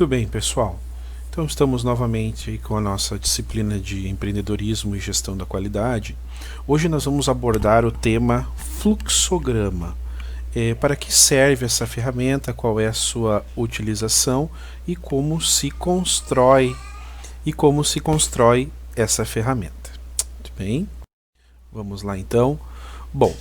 Muito bem, pessoal. Então estamos novamente com a nossa disciplina de empreendedorismo e gestão da qualidade. Hoje nós vamos abordar o tema fluxograma. Para que serve essa ferramenta, qual é a sua utilização e como se constrói essa ferramenta. Muito bem? Vamos lá então. Bom,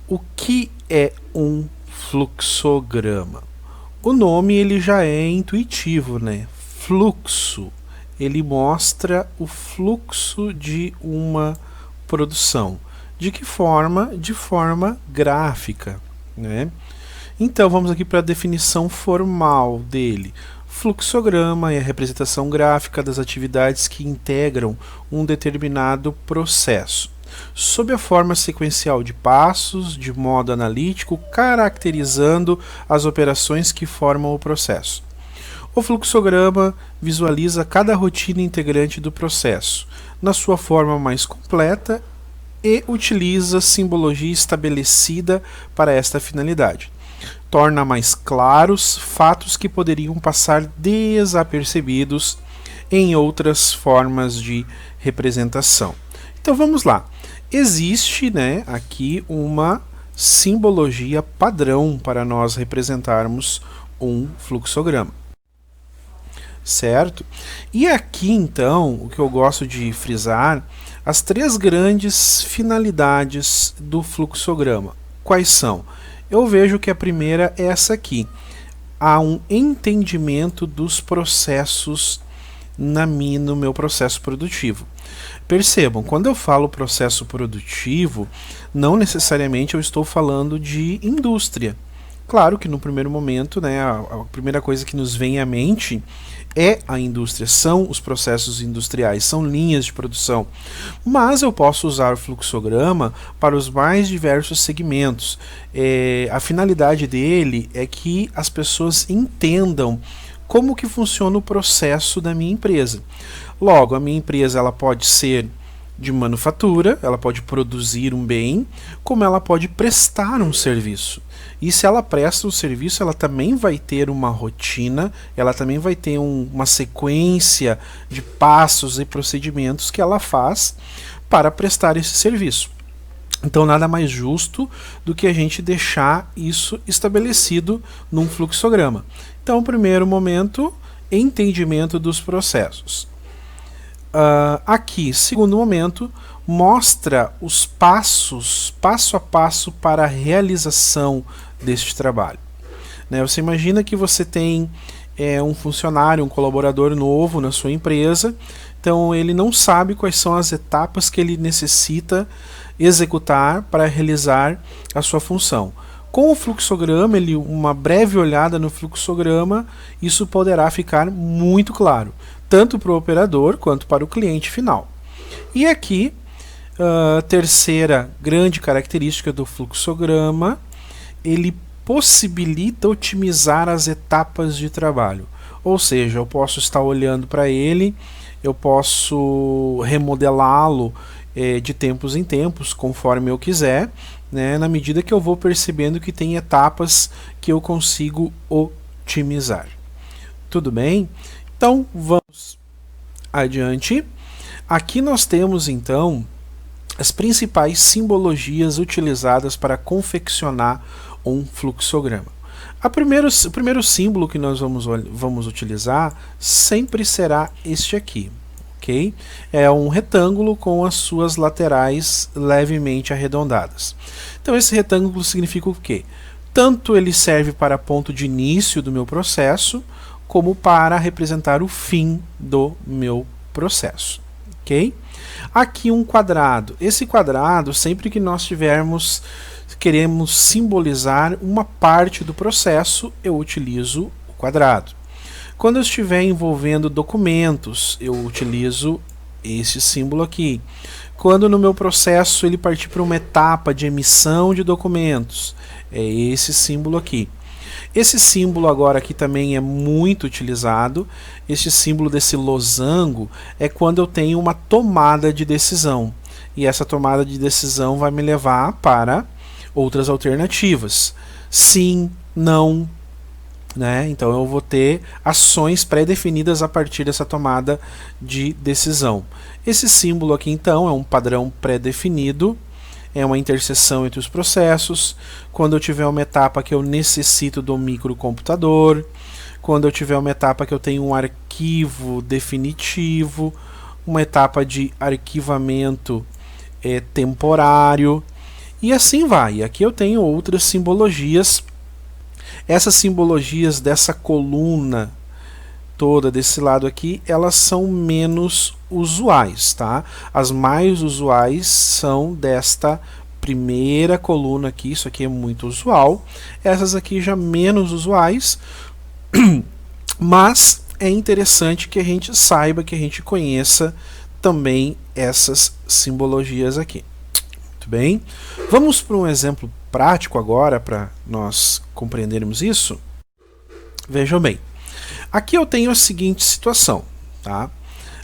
o que é um fluxograma? O nome ele já é intuitivo, né? Fluxo, ele mostra o fluxo de uma produção. De que forma? De forma gráfica, né? Então vamos aqui para a definição formal dele. Fluxograma é a representação gráfica das atividades que integram um determinado processo, sob a forma sequencial de passos, de modo analítico, caracterizando as operações que formam o processo. O fluxograma visualiza cada rotina integrante do processo, na sua forma mais completa, e utiliza simbologia estabelecida para esta finalidade. Torna mais claros fatos que poderiam passar desapercebidos em outras formas de representação. Então vamos lá. Existe, né, aqui uma simbologia padrão para nós representarmos um fluxograma. Certo? E aqui então, o que eu gosto de frisar, as três grandes finalidades do fluxograma. Quais são? Eu vejo que a primeira é essa aqui. Há um entendimento dos processos no meu processo produtivo. Percebam, quando eu falo processo produtivo, não necessariamente eu estou falando de indústria. Claro que no primeiro momento, né, a primeira coisa que nos vem à mente é a indústria, são os processos industriais, são linhas de produção. Mas eu posso usar o fluxograma para os mais diversos segmentos. A finalidade dele é que as pessoas entendam como que funciona o processo da minha empresa. Logo, a minha empresa ela pode ser de manufatura, ela pode produzir um bem, como ela pode prestar um serviço. E se ela presta um serviço, ela também vai ter uma rotina, ela também vai ter uma sequência de passos e procedimentos que ela faz para prestar esse serviço. Então nada mais justo do que a gente deixar isso estabelecido num fluxograma. Então, primeiro momento, entendimento dos processos. Aqui, segundo momento, mostra os passos, passo a passo para a realização deste trabalho. Né? Você imagina que você tem um funcionário, um colaborador novo na sua empresa, então ele não sabe quais são as etapas que ele necessita executar para realizar a sua função. Com o fluxograma, uma breve olhada no fluxograma, isso poderá ficar muito claro, tanto para o operador quanto para o cliente final. E aqui, a terceira grande característica do fluxograma, ele possibilita otimizar as etapas de trabalho. Ou seja, eu posso estar olhando para ele, eu posso remodelá-lo de tempos em tempos, conforme eu quiser, né, na medida que eu vou percebendo que tem etapas que eu consigo otimizar. Tudo bem? Então, vamos adiante. Aqui nós temos, então, as principais simbologias utilizadas para confeccionar um fluxograma. O primeiro símbolo que nós vamos utilizar sempre será este aqui. Okay? É um retângulo com as suas laterais levemente arredondadas. Então esse retângulo significa o quê? Tanto ele serve para ponto de início do meu processo, como para representar o fim do meu processo. Okay? Aqui um quadrado. Esse quadrado, sempre que nós queremos simbolizar uma parte do processo, eu utilizo o quadrado. Quando eu estiver envolvendo documentos, eu utilizo esse símbolo aqui. Quando no meu processo ele partir para uma etapa de emissão de documentos, é esse símbolo aqui. Esse símbolo agora aqui também é muito utilizado. Este símbolo desse losango é quando eu tenho uma tomada de decisão. E essa tomada de decisão vai me levar para outras alternativas. Sim, não, né? Então eu vou ter ações pré-definidas a partir dessa tomada de decisão. Esse símbolo aqui então é um padrão pré-definido, é uma interseção entre os processos. Quando eu tiver uma etapa que eu necessito do microcomputador, quando eu tiver uma etapa que eu tenho um arquivo definitivo, uma etapa de arquivamento temporário, e assim vai. Aqui eu tenho outras simbologias. Essas simbologias dessa coluna toda desse lado aqui, elas são menos usuais, tá? As mais usuais são desta primeira coluna aqui, isso aqui é muito usual. Essas aqui já menos usuais, mas é interessante que a gente saiba, que a gente conheça também essas simbologias aqui. Muito bem? Vamos para um exemplo prático agora, para nós compreendermos isso. Vejam bem. Aqui eu tenho a seguinte situação, tá?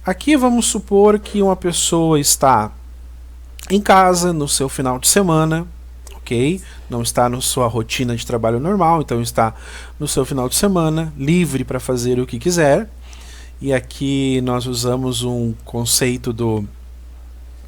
Aqui vamos supor que uma pessoa está em casa no seu final de semana, ok? Não está na sua rotina de trabalho normal, então está no seu final de semana, livre para fazer o que quiser. E aqui nós usamos um conceito do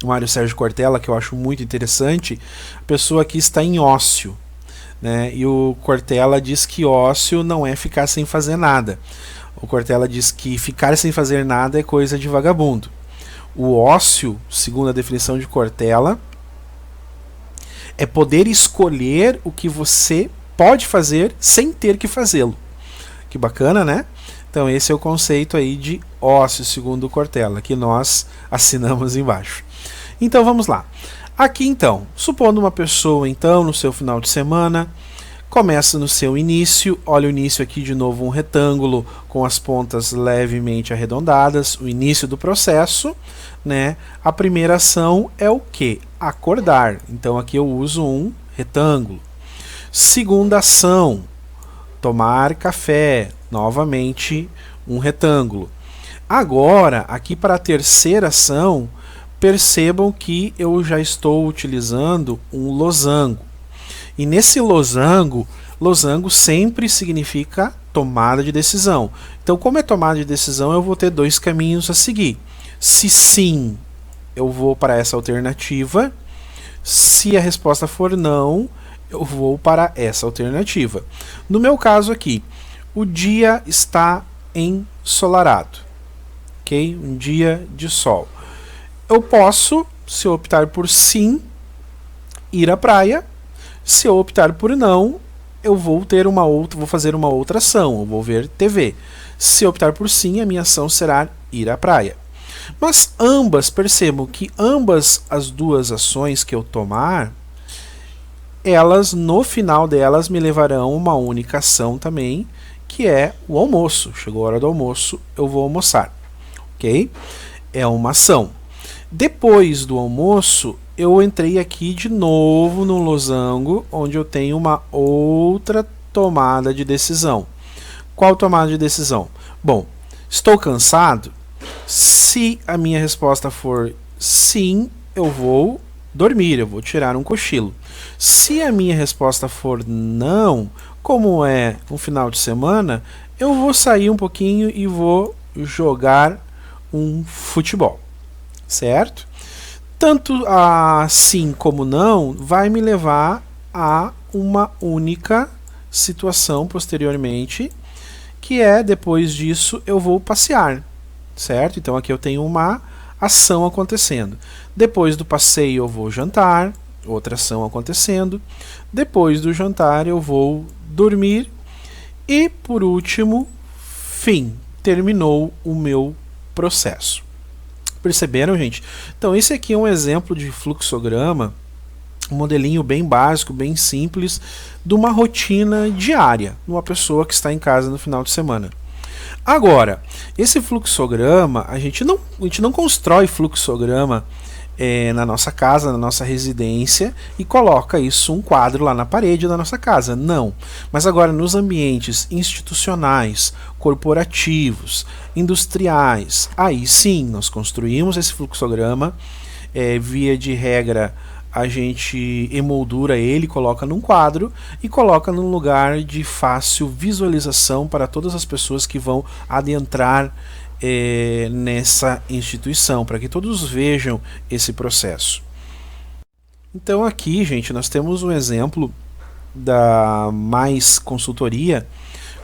Mário Sérgio Cortella, que eu acho muito interessante. A pessoa aqui está em ócio, né? E o Cortella diz que ócio não é ficar sem fazer nada. O Cortella diz que ficar sem fazer nada é coisa de vagabundo. O ócio, segundo a definição de Cortella, é poder escolher o que você pode fazer sem ter que fazê-lo. Que bacana, né? Então esse é o conceito aí de ócio, segundo o Cortella, que nós assinamos embaixo. Então vamos lá. Aqui então, supondo uma pessoa então no seu final de semana, começa no seu início, olha o início aqui de novo, um retângulo com as pontas levemente arredondadas, o início do processo, né? A primeira ação é o que? Acordar. Então aqui eu uso um retângulo. Segunda ação, tomar café, novamente um retângulo. Agora, aqui para a terceira ação, percebam que eu já estou utilizando um losango. E nesse losango, losango sempre significa tomada de decisão. Então, como é tomada de decisão, eu vou ter dois caminhos a seguir. Se sim, eu vou para essa alternativa. Se a resposta for não, eu vou para essa alternativa. No meu caso aqui, o dia está ensolarado, ok? Um dia de sol. Eu posso, se eu optar por sim, ir à praia. Se eu optar por não, eu vou fazer uma outra ação, eu vou ver TV. Se eu optar por sim, a minha ação será ir à praia. Mas percebam que ambas as duas ações que eu tomar, elas, no final delas, me levarão a uma única ação também, que é o almoço. Chegou a hora do almoço, eu vou almoçar, ok? É uma ação. Depois do almoço, eu entrei aqui de novo no losango, onde eu tenho uma outra tomada de decisão. Qual tomada de decisão? Bom, estou cansado? Se a minha resposta for sim, eu vou dormir, eu vou tirar um cochilo. Se a minha resposta for não, como é um final de semana, eu vou sair um pouquinho e vou jogar um futebol. Certo? Tanto a sim como não vai me levar a uma única situação posteriormente, que é, depois disso, eu vou passear. Certo? Então aqui eu tenho uma ação acontecendo. Depois do passeio eu vou jantar, outra ação acontecendo. Depois do jantar eu vou dormir. E por último, fim. Terminou o meu processo. Perceberam, gente? Então esse aqui é um exemplo de fluxograma, um modelinho bem básico, bem simples, de uma rotina diária, de uma pessoa que está em casa no final de semana. Agora, esse fluxograma, a gente não constrói fluxograma na nossa casa, na nossa residência, e coloca isso, um quadro lá na parede da nossa casa. Não. Mas agora nos ambientes institucionais, corporativos, industriais, aí sim nós construímos esse fluxograma, via de regra a gente emoldura ele, coloca num quadro e coloca num lugar de fácil visualização para todas as pessoas que vão adentrar nessa instituição, para que todos vejam esse processo. Então aqui, gente, nós temos um exemplo da Mais Consultoria,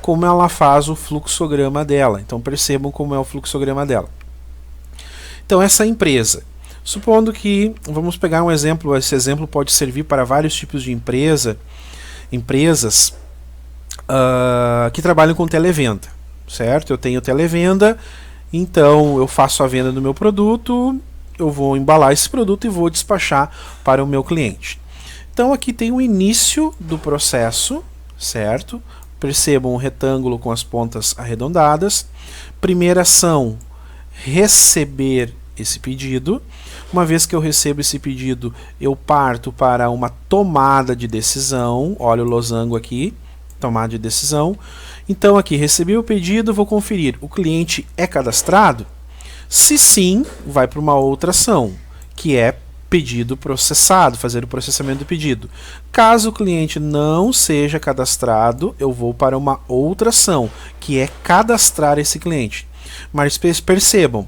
como ela faz o fluxograma dela. Então percebam como é o fluxograma dela. Então essa empresa, supondo que, vamos pegar um exemplo, esse exemplo pode servir para vários tipos de empresas que trabalham com televenda, certo? Eu tenho televenda, então eu faço a venda do meu produto, eu vou embalar esse produto e vou despachar para o meu cliente. Então aqui tem o início do processo, certo? Percebam um retângulo com as pontas arredondadas. Primeira ação, receber esse pedido. Uma vez que eu recebo esse pedido, eu parto para uma tomada de decisão. Olha o losango aqui, tomada de decisão. Então aqui, recebi o pedido, vou conferir. O cliente é cadastrado? Se sim, vai para uma outra ação, que é pedido processado, fazer o processamento do pedido. Caso o cliente não seja cadastrado, eu vou para uma outra ação, que é cadastrar esse cliente. Mas percebam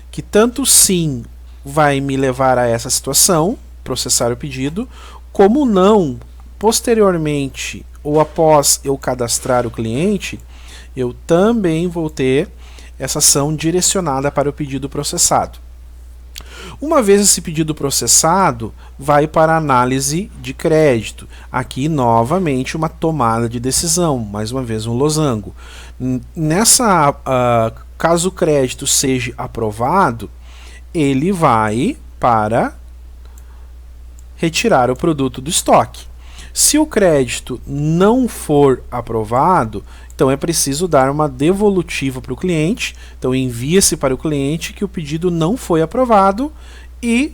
que tanto sim vai me levar a essa situação, processar o pedido, como não, posteriormente ou após eu cadastrar o cliente, eu também vou ter essa ação direcionada para o pedido processado. Uma vez esse pedido processado, vai para a análise de crédito. Aqui, novamente, uma tomada de decisão, mais uma vez um losango. Caso o crédito seja aprovado, ele vai para retirar o produto do estoque. Se o crédito não for aprovado, então é preciso dar uma devolutiva para o cliente. Então envia-se para o cliente que o pedido não foi aprovado e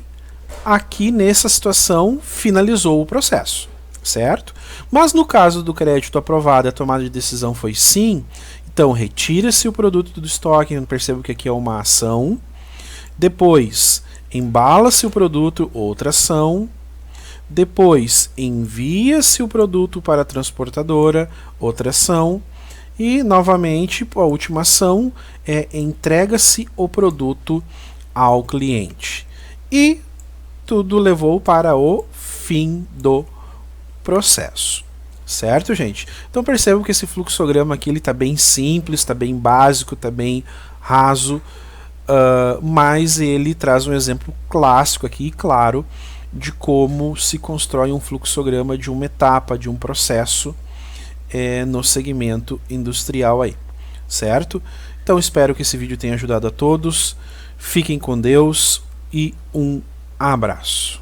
aqui nessa situação finalizou o processo, certo? Mas no caso do crédito aprovado, a tomada de decisão foi sim, então retira-se o produto do estoque, percebo que aqui é uma ação. Depois embala-se o produto, outra ação. Depois envia-se o produto para a transportadora, outra ação. E novamente a última ação é entrega-se o produto ao cliente. E tudo levou para o fim do processo. Certo, gente? Então percebam que esse fluxograma aqui está bem simples, está bem básico, está bem raso, mas ele traz um exemplo clássico aqui, claro, de como se constrói um fluxograma de uma etapa, de um processo no segmento industrial aí, certo? Então espero que esse vídeo tenha ajudado a todos, fiquem com Deus e um abraço.